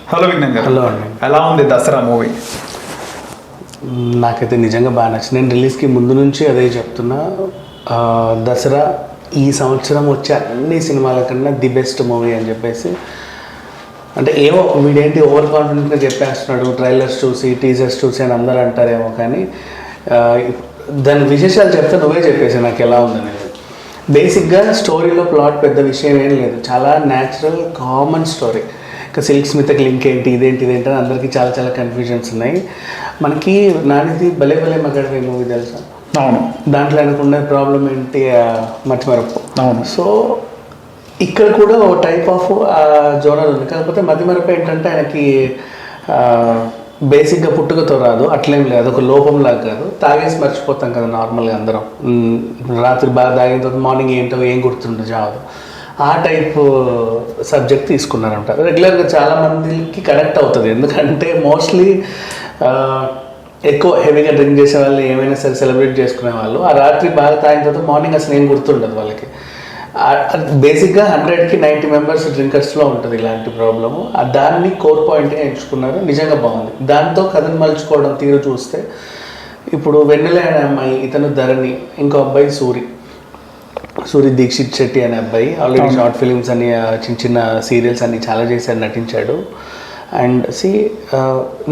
Hello Vignan గారు. Hello అండి. ఎలా ఉంది దసరా మూవీ? నాకైతే నిజంగా బాగా నచ్చింది. నేను రిలీజ్కి ముందు నుంచి అదే చెప్తున్నా, దసరా ఈ సంవత్సరం వచ్చే అన్ని సినిమాల కన్నా ది బెస్ట్ మూవీ అని చెప్పేసి. అంటే ఏమో వీడేంటి ఓవర్ కాన్ఫిడెంట్గా చెప్పేస్తున్నాడు ట్రైలర్స్ చూసి టీజర్స్ చూసి అని అందరూ అంటారేమో, కానీ దాని విశేషాలు చెప్తే నువ్వే చెప్పేసి నాకు ఎలా ఉందనేది. బేసిక్గా స్టోరీలో ప్లాట్ పెద్ద విషయం ఏం లేదు, చాలా న్యాచురల్ కామన్ స్టోరీ. ఇంకా సిల్క్ స్మితకి లింక్ ఏంటి, ఇదేంటి అని అందరికీ చాలా చాలా కన్ఫ్యూజన్స్ ఉన్నాయి. మనకి నానిది భలే భలే మగాడివే మూవీ తెలుసా? అవును. దాంట్లో అనుకున్న ప్రాబ్లం ఏంటి, మతిమరపు. అవును. సో ఇక్కడ కూడా ఓ టైప్ ఆఫ్ జోనర్ ఉంది. కాకపోతే మతిమరపు ఏంటంటే ఆయనకి బేసిక్గా పుట్టుకతో రాదు, అట్లేం లేదు, ఒక లోపంలాగా కాదు. తాగేసి మర్చిపోతాం కదా నార్మల్గా అందరం, రాత్రి బాగా తాగిన తర్వాత మార్నింగ్ ఏంటో ఏం గుర్తుండదు చావదు. ఆ టైప్ సబ్జెక్ట్ తీసుకున్నారంట. రెగ్యులర్గా చాలామందికి కనెక్ట్ అవుతుంది, ఎందుకంటే మోస్ట్లీ ఎక్కువ హెవీగా డ్రింక్ చేసే వాళ్ళు ఏమైనా సరే సెలబ్రేట్ చేసుకునే వాళ్ళు ఆ రాత్రి బాగా తాగిన తర్వాత మార్నింగ్ అసలు ఏం గుర్తుండదు వాళ్ళకి. బేసిక్గా 100కి 90 మెంబర్స్ డ్రింకర్స్లో ఉంటుంది ఇలాంటి ప్రాబ్లము. దాన్ని కోర్ పాయింట్గా ఎంచుకున్నారు, నిజంగా బాగుంది. దాంతో కథను మలుచుకోవడం తీరు చూస్తే ఇప్పుడు వెన్నెల అనే అమ్మాయి, ఇతను ధరణి, ఇంకో అబ్బాయి సూరి దీక్షిత్ శెట్టి అనే అబ్బాయి ఆల్రెడీ షార్ట్ ఫిలిమ్స్ అని చిన్న చిన్న సీరియల్స్ అన్ని చాలా చేశారు, నటించాడు. అండ్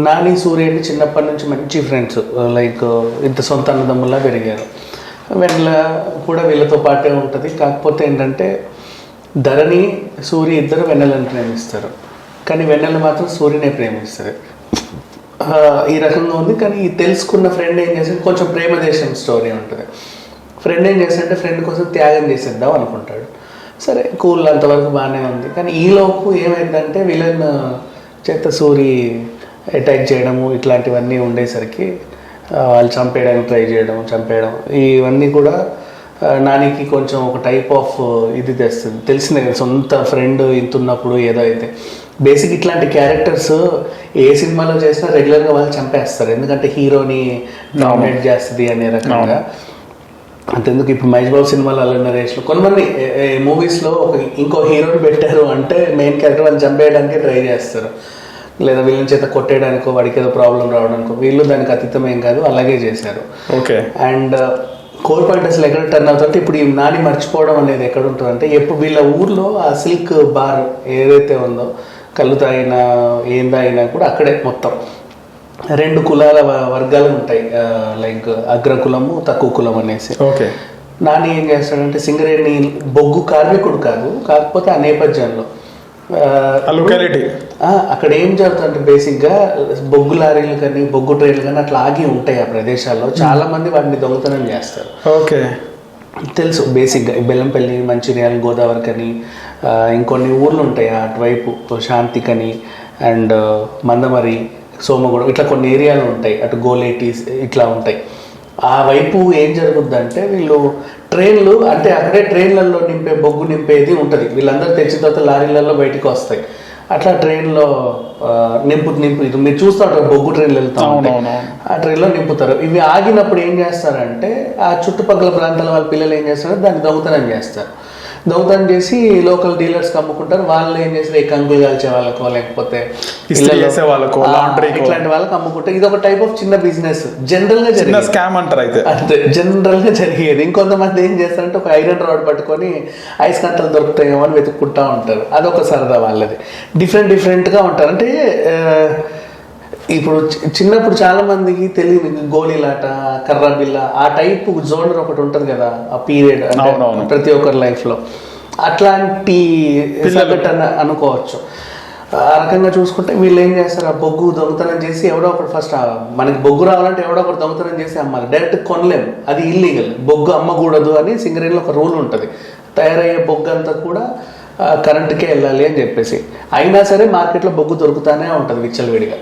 నాని సూర్య అంటే చిన్నప్పటి నుంచి మంచి ఫ్రెండ్స్, లైక్ ఇంత సొంత అన్నదమ్ముల్లా పెరిగారు. వెన్నెల కూడా వీళ్ళతో పాటే ఉంటుంది. కాకపోతే ఏంటంటే ధరణి సూర్య ఇద్దరు వెన్నెలను ప్రేమిస్తారు, కానీ వెన్నెల మాత్రం సూర్యనే ప్రేమిస్తారు. ఈ రకంగా ఉంది. కానీ తెలుసుకున్న ఫ్రెండ్ ఏం చేసి కొంచెం ప్రేమదేశం స్టోరీ ఉంటుంది. ఫ్రెండ్ ఏం చేస్తాడంటే ఫ్రెండ్ కోసం త్యాగం చేసేద్దాం అనుకుంటాడు. సరే కూల్, అంతవరకు బాగానే ఉంది. కానీ ఈలోపు ఏమైందంటే విలన్ చేత సూరి అటాక్ చేయడము ఇట్లాంటివన్నీ ఉండేసరికి వాళ్ళు చంపేయడానికి ట్రై చేయడం, చంపేయడం, ఇవన్నీ కూడా నానికి కొంచెం ఒక టైప్ ఆఫ్ ఇది తెస్తుంది. తెలిసిందే కదా, సొంత ఫ్రెండ్ ఇంతున్నప్పుడు ఏదో అయితే. బేసిక్ ఇట్లాంటి క్యారెక్టర్స్ ఏ సినిమాలో చేసినా రెగ్యులర్గా వాళ్ళు చంపేస్తారు, ఎందుకంటే హీరోని డామినేట్ చేస్తుంది అనే రకంగా. అంతెందుకు ఇప్పుడు మహేష్ బాబు సినిమాలో అలా నరేష్లో కొంతమంది మూవీస్లో ఇంకో హీరోని పెట్టారు అంటే మెయిన్ క్యారెక్టర్ వాళ్ళు చంపేయడానికే ట్రై చేస్తారు, లేదా వీళ్ళని చేత కొట్టేయడానికో వాడికి ఏదో ప్రాబ్లం రావడానికో. వీళ్ళు దానికి అతీతం ఏం కాదు, అలాగే చేశారు. ఓకే. అండ్ కోర్ పాయింట్ అసలు ఎక్కడ టర్న్ అవుతుంటే ఇప్పుడు ఈ నాని మర్చిపోవడం అనేది ఎక్కడ ఉంటుందంటే, ఎప్పుడు వీళ్ళ ఊర్లో ఆ సిల్క్ బార్ ఏదైతే ఉందో, కళ్ళు తాగినా ఏం తాగినా కూడా అక్కడే మొత్తం 2 కులాల వర్గాలు ఉంటాయి, లైక్ అగ్రకులము తక్కువ కులం అనేసి. ఓకే. నాని ఏం చేస్తాడంటే సింగరేణి బొగ్గు కార్మికుడు కాదు, కాకపోతే ఆ నేపథ్యంలో అక్కడ ఏం జరుగుతుందంటే బేసిక్గా బొగ్గు లారీలు కానీ బొగ్గు ట్రైన్లు కానీ అట్లా ఆగి ఉంటాయి ఆ ప్రదేశాల్లో. చాలా మంది వాటిని దొంగతనం చేస్తారు. ఓకే. తెలుసు బేసిక్గా బెల్లంపల్లి, మంచిర్యాల, గోదావరి కని ఇంకొన్ని ఊర్లు ఉంటాయి అటువైపు, శాంతికని అండ్ మందమరి, సోమగూడ, ఇట్లా కొన్ని ఏరియాలు ఉంటాయి, అటు గోలేటీస్ ఇట్లా ఉంటాయి. ఆ వైపు ఏం జరుగుద్దంటే వీళ్ళు ట్రైన్లు అంటే అక్కడే ట్రైన్లలో బొగ్గు నింపేది ఉంటుంది. వీళ్ళందరూ తెచ్చిన తర్వాత లారీలలో బయటకు వస్తాయి. అట్లా ట్రైన్లో నింపు ఇది మీరు చూస్తూ ఉంటారు, బొగ్గు ట్రైన్లు వెళ్తూ ఉంటాయి, ఆ ట్రైన్లో నింపుతారు. ఇవి ఆగినప్పుడు ఏం చేస్తారంటే ఆ చుట్టుపక్కల ప్రాంతాల వాళ్ళ పిల్లలు ఏం చేస్తారంటే దాన్ని దొంగతనం చేస్తారు. దొంగతనం చేసి లోకల్ డీలర్స్కి అమ్ముకుంటారు. వాళ్ళు ఏం చేస్తారు, ఈ కంకులు కాల్చే వాళ్ళకో లేకపోతే ఇట్లాంటి వాళ్ళకి అమ్ముకుంటారు. ఇది ఒక టైప్ ఆఫ్ చిన్న బిజినెస్ జనరల్గా జరిగే స్కామ్ అంటారు. అయితే అంతే జనరల్గా జరిగేది. ఇంకొంతమంది ఏం చేస్తారంటే ఒక ఐరన్ రాడ్ పట్టుకొని ఐస్ కంటలు దొరుకుతాయేమో అని వెతుక్కుంటూ ఉంటారు. అదొక సరదా వాళ్ళది. డిఫరెంట్గా ఉంటారు. అంటే ఇప్పుడు చిన్నప్పుడు చాలా మందికి తెలియదు గోళీలాట, కర్ర బిల్ల, ఆ టైప్ జోనర్ ఒకటి ఉంటుంది కదా ఆ పీరియడ్, అంటే ప్రతి ఒక్కరి లైఫ్లో అట్లాంటి అనుకోవచ్చు. ఆ రకంగా చూసుకుంటే వీళ్ళు ఏం చేస్తారు, ఆ బొగ్గు దొంగతనం చేసి ఎవడో ఒకటి ఫస్ట్ మనకి బొగ్గు రావాలంటే ఎవడో ఒకటి దొంగతనం చేసి అమ్మాలి, డైరెక్ట్ కొనలేము, అది ఇల్లీగల్. బొగ్గు అమ్మకూడదు అని సింగరేణిలో ఒక రూల్ ఉంటుంది. తయారయ్యే బొగ్గు అంతా కూడా కరెంటుకే వెళ్ళాలి అని చెప్పేసి. అయినా సరే మార్కెట్లో బొగ్గు దొరుకుతానే ఉంటుంది విచ్చలవిడిగా.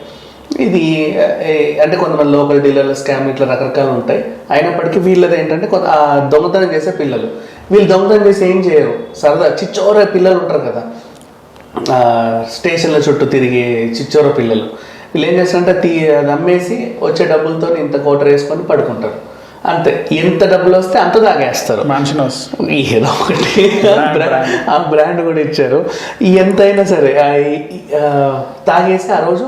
ఇది అంటే కొంతమంది లోకల్ డీలర్ల స్కామ్ ఇట్లా రకరకాలు ఉంటాయి. అయినప్పటికీ వీళ్ళది ఏంటంటే దొంగతనం చేసే పిల్లలు, వీళ్ళు దొంగతనం చేసి ఏం చేయరు, సరదా చిచ్చోర పిల్లలు ఉంటారు కదా స్టేషన్ల చుట్టూ తిరిగే చిచ్చోర పిల్లలు. వీళ్ళు ఏం చేస్తారంటే అది అమ్మేసి వచ్చే డబ్బులతో ఇంత కోటర్ వేసుకొని పడుకుంటారు. అంతే, ఎంత డబ్బులు వస్తే అంత తాగేస్తారు. ఏదో ఒకటి ఆ బ్రాండ్ కూడా ఇచ్చారు. ఎంతైనా సరే తాగేసి ఆ రోజు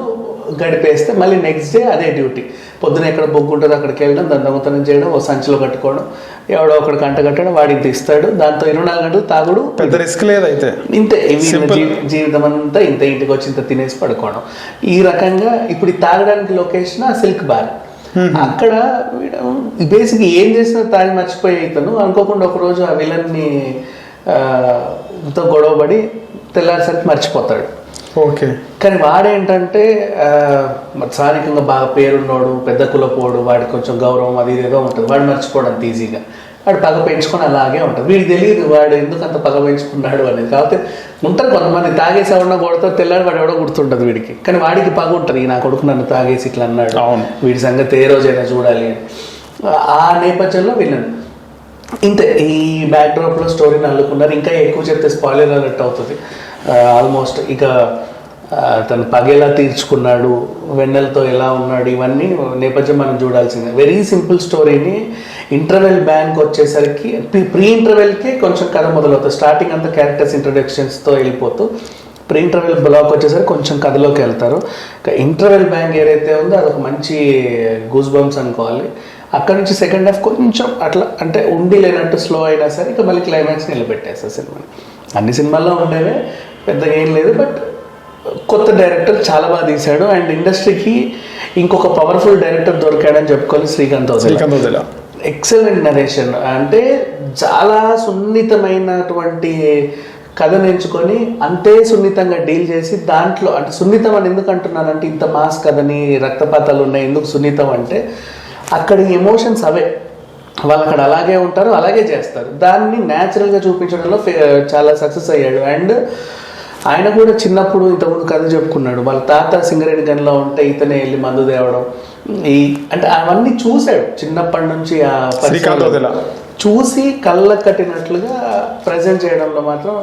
గడిపేస్తే మళ్ళీ నెక్స్ట్ డే అదే డ్యూటీ. పొద్దున ఎక్కడ బొగ్గు ఉంటుందో అక్కడికి వెళ్ళడం, దాన్ని దొంగతనం చేయడం, ఓ సంచిలో కట్టుకోవడం, ఎవడో ఒకటి కంట కట్టడం, వాడి ఇంత ఇస్తాడు, దాంతో 24 గంటలు తాగుడు, పెద్ద రిస్క్ లేదు. అయితే ఇంతే జీవితం అంతా ఇంత, ఇంటికి వచ్చి ఇంత తినేసి పడుకోవడం. ఈ రకంగా ఇప్పుడు తాగడానికి లొకేషన్ సిల్క్ బార్. అక్కడ బేసిక్ ఏం చేసినా తాగి మర్చిపోయి ఇతను అనుకోకుండా ఒకరోజు ఆ విలన్ని తో గొడవపడి తెల్లారిసరికి మర్చిపోతాడు. ఓకే. కానీ వాడేంటంటే స్థానికంగా బాగా పేరున్నోడు, పెద్ద కులపోడు, వాడికి కొంచెం గౌరవం అది ఇదేదో ఉంటుంది, వాడు మర్చిపోవడం ఈజీగా. వాడు పగ పెంచుకొని అలాగే ఉంటుంది. వీడికి తెలియదు వాడు ఎందుకు అంత పగ పెంచుకున్నాడు అనేది. కాకపోతే ఉంటారు కొంతమంది తాగేసి ఎవరన్నా కొడతా తెల్లాడు వాడు ఎవడో గుర్తుంటుంది వీడికి. కానీ వాడికి పగ ఉంటుంది, నా కొడుకు నన్ను తాగేసి ఇట్లా అన్నాడు, వీడి సంగతి ఏ రోజైనా చూడాలి అని. ఆ నేపథ్యంలో విన్నాను. ఇంతే, ఈ బ్యాక్డ్రాప్లో స్టోరీని అల్లుకున్నారు. ఇంకా ఎక్కువ చెప్తే స్పాయిలర్ అలర్ట్ అవుతుంది. ఆల్మోస్ట్ ఇక తను పగేలా తీర్చుకున్నాడు, వెన్నెలతో ఎలా ఉన్నాడు, ఇవన్నీ నేపథ్యం మనం చూడాల్సిందే. వెరీ సింపుల్ స్టోరీని ఇంటర్వెల్ బ్యాంక్ వచ్చేసరికి ప్రీ ఇంటర్వెల్కి కొంచెం కథ మొదలవుతుంది. స్టార్టింగ్ అంతా క్యారెక్టర్స్ ఇంట్రొడక్షన్స్తో వెళ్ళిపోతూ ప్రీ ఇంటర్వెల్ బ్లాక్ వచ్చేసరికి కొంచెం కథలోకి వెళ్తారు. ఇంటర్వెల్ బ్యాంక్ ఏదైతే ఉందో అదొక మంచి గూస్ బంప్స్ అనుకోవాలి. అక్కడ నుంచి సెకండ్ హాఫ్ కొంచెం అట్లా అంటే ఉండి లేనట్టు స్లో అయినా సరే ఇక మళ్ళీ క్లైమాక్స్ నిలబెట్టేస్తారు సినిమాని. అన్ని సినిమాల్లో ఉండేవే, పెద్దగా ఏం లేదు. బట్ కొత్త డైరెక్టర్ చాలా బాగా తీశాడు. అండ్ ఇండస్ట్రీకి ఇంకొక పవర్ఫుల్ డైరెక్టర్ దొరికాడని చెప్పుకోవాలి, శ్రీకాంత్ ఔజలా. ఎక్సలెంట్ నరేషన్, అంటే చాలా సున్నితమైనటువంటి కథను ఎంచుకొని అంతే సున్నితంగా డీల్ చేసి దాంట్లో అంటే సున్నితం అని ఎందుకు అంటున్నానంటే ఇంత మాస్ కథని రక్తపాతాలు ఉన్నాయి, ఎందుకు సున్నితం అంటే అక్కడి ఎమోషన్స్ అవే, వాళ్ళు అక్కడ అలాగే ఉంటారు, అలాగే చేస్తారు. దాన్ని న్యాచురల్గా చూపించడంలో చాలా సక్సెస్ అయ్యాడు. అండ్ ఆయన కూడా చిన్నప్పుడు ఇంతకుముందు కథ చెప్పుకున్నాడు, వాళ్ళ తాత సింగరేణి గనిలో ఉంటే ఇతనే వెళ్ళి మందు తేవడం, అంటే అవన్నీ చూశాడు చిన్నప్పటి నుంచి. ఆ చూసి కళ్ళ కట్టినట్లుగా ప్రజెంట్ చేయడంలో మాత్రం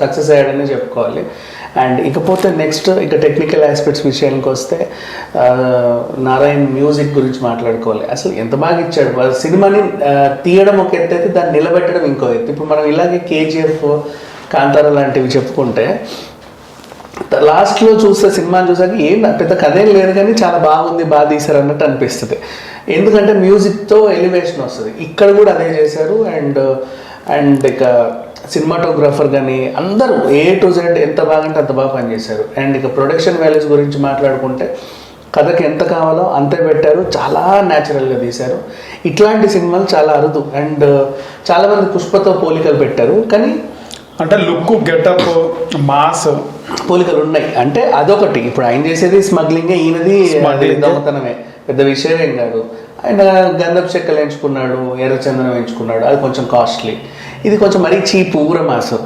సక్సెస్ అయ్యాడని చెప్పుకోవాలి. అండ్ ఇకపోతే నెక్స్ట్ ఇక టెక్నికల్ ఆస్పెక్ట్స్ విషయానికి వస్తే నారాయణ్ మ్యూజిక్ గురించి మాట్లాడుకోవాలి. అసలు ఎంత బాగా ఇచ్చాడు. సినిమాని తీయడం ఒక ఎత్తు అయితే దాన్ని నిలబెట్టడం ఇంకో ఎత్తు. ఇప్పుడు మనం ఇలాగే కేజీఎఫ్, కాంతారా లాంటివి చెప్పుకుంటే లాస్ట్లో చూస్తే సినిమాని చూసాక ఏం పెద్ద కథ ఏం లేదు కానీ చాలా బాగుంది, బాగా తీశారు అన్నట్టు అనిపిస్తుంది. ఎందుకంటే మ్యూజిక్తో ఎలివేషన్ వస్తుంది. ఇక్కడ కూడా అదే చేశారు. అండ్ ఇక సినిమాటోగ్రాఫర్ కానీ అందరూ A to Z ఎంత బాగంటే అంత బాగా పనిచేశారు. అండ్ ఇక ప్రొడక్షన్ వాల్యూస్ గురించి మాట్లాడుకుంటే కథకి ఎంత కావాలో అంతే పెట్టారు, చాలా న్యాచురల్గా తీశారు. ఇట్లాంటి సినిమాలు చాలా అరుదు. అండ్ చాలామంది పుష్పతో పోలికలు పెట్టారు, కానీ అంటే లుక్, గెటప్, మాస్ పోలికలు ఉన్నాయి. అంటే అదొకటి. ఇప్పుడు ఆయన చేసేది స్మగ్లింగే, ఈయనది దొంగతనమే, పెద్ద విషయం ఏం కాదు. ఆయన గంధపు చెక్కలు ఎంచుకున్నాడు, ఎర్రచందనం ఎంచుకున్నాడు, అది కొంచెం కాస్ట్లీ. ఇది కొంచెం మరీ చీప్, ఊరమాసు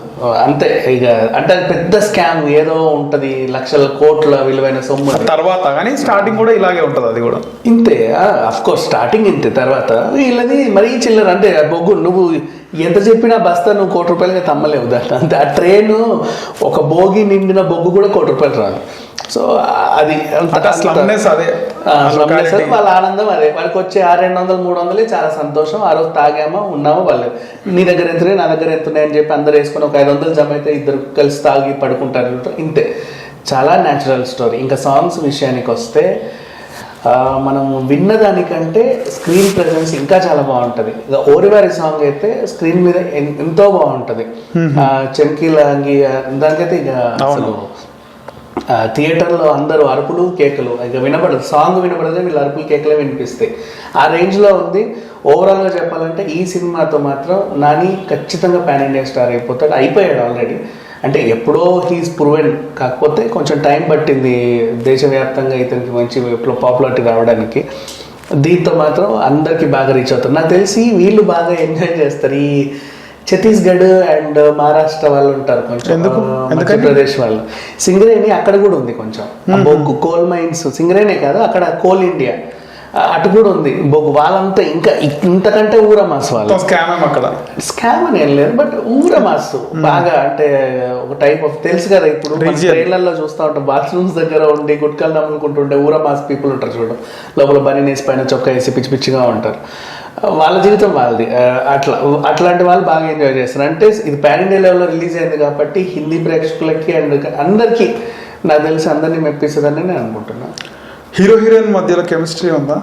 అంతే. ఇక అంటే అది పెద్ద స్కామ్ ఏదో ఉంటుంది, లక్షల కోట్ల విలువైన సొమ్ము తర్వాత. కానీ స్టార్టింగ్ కూడా ఇలాగే ఉంటుంది, అది కూడా ఇంతే. అఫ్ కోర్స్ స్టార్టింగ్ ఇంతే, తర్వాత వీళ్ళది మరీ చిల్లర. అంటే బొగ్గు నువ్వు ఎంత చెప్పినా బస్తా నువ్వు ₹1,00,000 తమ్మలేవు దాంట్లో. అంతే. ఆ ట్రైన్ ఒక భోగి నిండిన బొగ్గు కూడా ₹1,00,000 రాదు. సో అది వాళ్ళ ఆనందం అదే. వాళ్ళకి వచ్చే 200, 300 చాలా సంతోషం. ఆ రోజు తాగామో ఉన్నామో వాళ్ళు, నీ దగ్గర ఎంతున్నాయి, నా దగ్గర ఎంతున్నాయి అని చెప్పి అందరు వేసుకొని ఒక 500 జమ అయితే ఇద్దరు కలిసి తాగి పడుకుంటారు. ఇంతే. చాలా న్యాచురల్ స్టోరీ. ఇంకా సాంగ్స్ విషయానికి వస్తే మనం విన్నదానికంటే స్క్రీన్ ప్రెజెన్స్ ఇంకా చాలా బాగుంటుంది. ఇక ఓరివారి సాంగ్ అయితే స్క్రీన్ మీద ఎంతో బాగుంటుంది. చెంకీలాంగి దానికైతే ఇక అసలు థియేటర్లో అందరూ అరుపులు కేకలు, ఇక వినపడదు, సాంగ్ వినపడదు, వీళ్ళు అరుపులు కేకలే వినిపిస్తాయి. ఆ రేంజ్లో ఉంది. ఓవరాల్గా చెప్పాలంటే ఈ సినిమాతో మాత్రం నాని ఖచ్చితంగా పాన్ ఇండియా స్టార్ అయిపోతాడు. అయిపోయాడు ఆల్రెడీ. అంటే ఎప్పుడో హీస్ ప్రూవెన్. కాకపోతే కొంచెం టైం పట్టింది దేశవ్యాప్తంగా ఇతనికి మంచి పాపులారిటీ రావడానికి. దీంతో మాత్రం అందరికీ బాగా రీచ్ అవుతారు. నాకు తెలిసి వీళ్ళు బాగా ఎంజాయ్ చేస్తారు. ఈ ఛత్తీస్గఢ్ అండ్ మహారాష్ట్ర వాళ్ళు ఉంటారు కొంచెం, మధ్యప్రదేశ్ వాళ్ళు. సింగరేణి అక్కడ కూడా ఉంది కొంచెం బొగ్గు, కోల్ మైన్స్. సింగరేణే కాదు, అక్కడ కోల్ ఇండియా అటు కూడా ఉంది బొగ్గు. వాళ్ళంతా ఇంకా ఇంతకంటే ఊరమాసు వాళ్ళు. స్కామ్ అని ఏం లేదు, బట్ ఊరమాసు బాగా. అంటే ఒక టైప్ ఆఫ్ తెలుసు కదా, ఇప్పుడు ట్రైన్లలో చూస్తూ ఉంటాం, బాత్రూమ్స్ దగ్గర ఉండి గుట్కలు నమ్ముకుంటుంటే ఊరమాస్ పీపుల్ ఉంటారు చూడడం, లోపల బనీనేసి పైన చొక్కా వేసి పిచ్చి పిచ్చిగా ఉంటారు. వాళ్ళ జీవితం వాళ్ళది. అట్లాంటి వాళ్ళు బాగా ఎంజాయ్ చేస్తారు. అంటే ఇది పాన్ ఇండియా లెవెల్లో రిలీజ్ అయింది కాబట్టి హిందీ ప్రేక్షకులకి అండ్ అందరికీ నాకు తెలిసి అందరినీ మెప్పిస్తుందని నేను అనుకుంటున్నాను. హీరో హీరోయిన్ మధ్యలో కెమిస్ట్రీ ఉందా?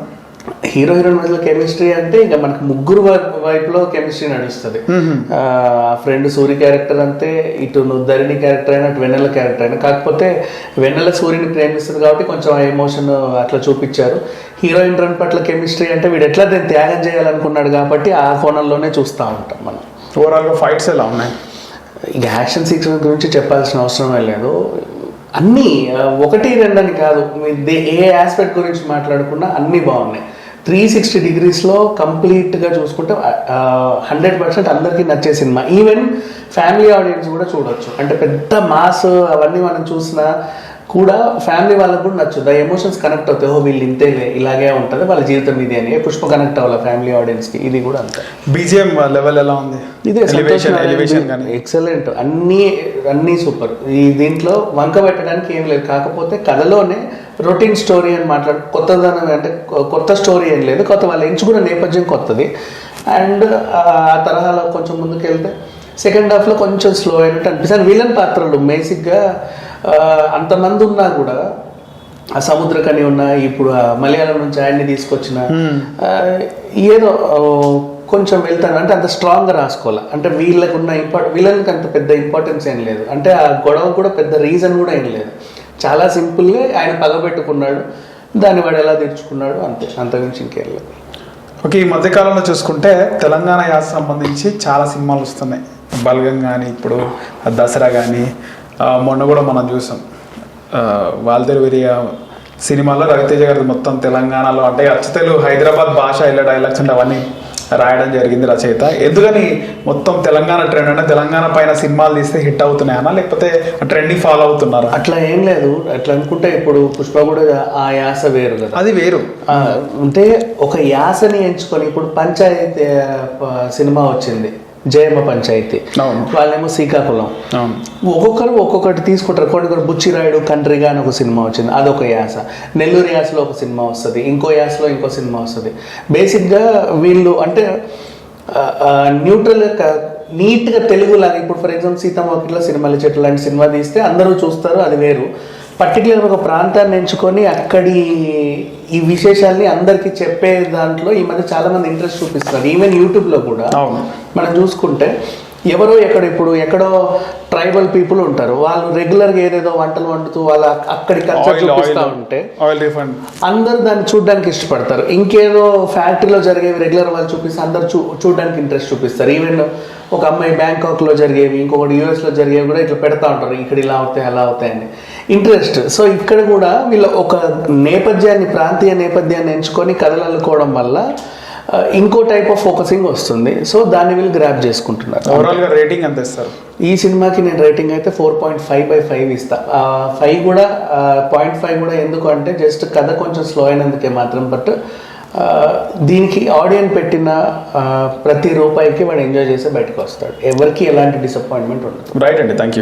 హీరో హీరోయిన్ మధ్యలో కెమిస్ట్రీ అంటే ఇంకా మనకు ముగ్గురు వైపులో కెమిస్ట్రీ నడుస్తుంది. ఫ్రెండ్ సూర్య క్యారెక్టర్ అంతే, ఇటు నువ్వు ధరణి క్యారెక్టర్ అయినా, అటు వెన్నెల క్యారెక్టర్ అయినా. కాకపోతే వెన్నెల సూర్యుని ప్రేమిస్తుంది కాబట్టి కొంచెం ఆ ఎమోషన్ అట్లా చూపించారు. హీరోయిన్ రన్ పట్ల కెమిస్ట్రీ అంటే వీడు ఎట్లా నేను త్యాగం చేయాలనుకున్నాడు కాబట్టి ఆ కోణంలోనే చూస్తూ ఉంటాం మనం. ఓవరాల్గా ఫైట్స్ ఎలా ఉన్నాయి? ఇక యాక్షన్ సీక్వెన్స్ గురించి చెప్పాల్సిన అవసరమే లేదు. అన్నీ ఒకటి రెండని కాదు, ఏ ఆస్పెక్ట్ గురించి మాట్లాడుకున్నా అన్నీ బాగున్నాయి. 360 degreesలో కంప్లీట్గా చూసుకుంటే 100% అందరికీ నచ్చే సినిమా. ఈవెన్ ఫ్యామిలీ ఆడియన్స్ కూడా చూడొచ్చు. అంటే పెద్ద మాస్ అవన్నీ మనం చూసినా కూడా ఫ్యామిలీ వాళ్ళకు కూడా నచ్చుద్ది. ఆ ఎమోషన్స్ కనెక్ట్ అవుతాయి. ఓ వీళ్ళు ఇంతేలే, ఇలాగే ఉంటుంది వాళ్ళ జీవితం ఇది అని. పుష్ప కనెక్ట్ అవ్వాలి ఫ్యామిలీ ఆడియన్స్కి. ఇది కూడా అంతే. బీజిఎం లెవెల్ ఎలా ఉంది? ఇదే ఎక్సలెంట్, అన్నీ సూపర్. ఈ దీంట్లో వంక పెట్టడానికి ఏం లేదు. కాకపోతే కథలోనే రొటీన్ స్టోరీ అని కొత్తదనం అంటే కొత్త స్టోరీ ఏం లేదు. కొత్త వాళ్ళు ఎంచుకున్న నేపథ్యం కొత్తది. అండ్ ఆ తరహాలో కొంచెం ముందుకు వెళ్తే సెకండ్ హాఫ్లో కొంచెం స్లో అయినట్టు అనిపిస్తుంది. విలన్ పాత్రలు బేసిక్గా అంతమంది ఉన్నా కూడా, ఆ సముద్రకని ఉన్నా, ఇప్పుడు మలయాళం నుంచి ఆయన్ని తీసుకొచ్చిన ఏదో కొంచెం వెళ్తాను అంటే అంత స్ట్రాంగ్గా రాసుకోవాలి. అంటే వీళ్ళకు ఉన్న విలన్కి అంత పెద్ద ఇంపార్టెన్స్ ఏం లేదు. అంటే ఆ గొడవ కూడా పెద్ద రీజన్ కూడా ఏం లేదు. చాలా సింపుల్గా ఆయన పగబెట్టుకున్నాడు, దాన్ని వాడు ఎలా తీర్చుకున్నాడు అంతే, అంతకుమించి ఇంకేం లేదు. ఓకే, ఈ మధ్యకాలంలో చూసుకుంటే తెలంగాణ యాస సంబంధించి చాలా సినిమాలు వస్తున్నాయి. బల్గం కానీ, ఇప్పుడు దసరా కానీ, మొన్న కూడా మనం చూసాం వాల్తేరు వీరియ సినిమాలో రవితేజ గారి మొత్తం తెలంగాణలో అంటే అచ్చతెలు హైదరాబాద్ భాష ఇలా డైలాగ్స్ అంటే అవన్నీ రాయడం జరిగింది రచయిత. ఎందుకని మొత్తం తెలంగాణ ట్రెండ్ అంటే తెలంగాణ పైన సినిమాలు తీస్తే హిట్ అవుతున్నాయన్నా, లేకపోతే ట్రెండ్ని ఫాలో అవుతున్నారా? అట్లా ఏం లేదు. అట్లా అనుకుంటే ఇప్పుడు పుష్ప కూడా ఆ యాస వేరు కదా, అది వేరు. అంటే ఒక యాసని ఎంచుకొని, ఇప్పుడు పంచాయతీ సినిమా వచ్చింది, జయమ్మ పంచాయతీ, వాళ్ళేమో శ్రీకాకుళం, ఒక్కొక్కరు ఒక్కొక్కటి తీసుకుంటారు. కొన్ని బుచ్చిరాయుడు కంట్రీగా అని ఒక సినిమా వచ్చింది, అదొక యాస. నెల్లూరు యాసలో ఒక సినిమా వస్తుంది, ఇంకో యాసలో ఇంకో సినిమా వస్తుంది. బేసిక్గా వీళ్ళు అంటే న్యూట్రల్గా నీట్గా తెలుగులాగా. ఇప్పుడు ఫర్ ఎగ్జాంపుల్ సీతమ్మకిట్ల సినిమాల చెట్లు లాంటి సినిమా తీస్తే అందరూ చూస్తారు, అది వేరు. పర్టికులర్గా ఒక ప్రాంతాన్ని ఎంచుకొని అక్కడి ఈ విశేషాల్ని అందరికీ చెప్పే దాంట్లో ఈ మధ్య చాలామంది ఇంట్రెస్ట్ చూపిస్తున్నారు. ఈవెన్ యూట్యూబ్లో కూడా మనం చూసుకుంటే ఎవరో ఎక్కడో ట్రైబల్ పీపుల్ ఉంటారు, వాళ్ళు రెగ్యులర్గా ఏదేదో వంటలు వండుతూ వాళ్ళ అక్కడి కల్చర్ చూపిస్తూ ఉంటే అందరూ దాన్ని చూడడానికి ఇష్టపడతారు. ఇంకేదో ఫ్యాక్టరీలో జరిగేవి రెగ్యులర్ వాళ్ళు చూపిస్తే అందరు చూడడానికి ఇంట్రెస్ట్ చూపిస్తారు. ఈవెన్ ఒక అమ్మాయి బ్యాంకాక్లో జరిగేవి, ఇంకొకటి యూఎస్లో జరిగేవి కూడా ఇట్లా పెడతా ఉంటారు, ఇక్కడ ఇలా అవుతాయి అలా అవుతాయని ఇంట్రెస్ట్. సో ఇక్కడ కూడా వీళ్ళ ఒక నేపథ్యాన్ని, ప్రాంతీయ నేపథ్యాన్ని ఎంచుకొని కథలు అల్లుకోవడం వల్ల ఇంకో టైప్ ఆఫ్ ఫోకసింగ్ వస్తుంది. సో దాన్ని వీళ్ళు గ్రాప్ చేసుకుంటున్నారు. ఓవరాల్గా రేటింగ్ ఎంత ఇస్తారు ఈ సినిమాకి? నేను రేటింగ్ అయితే 4.5/5 ఇస్తా. 5 కూడా 0.5 కూడా ఎందుకు అంటే జస్ట్ కథ కొంచెం స్లో అయినందుకే మాత్రం. బట్ దీనికి ఆడియన్స్ పెట్టిన ప్రతి రూపాయికి వాడు ఎంజాయ్ చేసి బయటకు వస్తాడు. ఎవరికి ఎలాంటి డిసప్పాయింట్మెంట్ ఉండదు. రైట్ అండి, థ్యాంక్ యూ.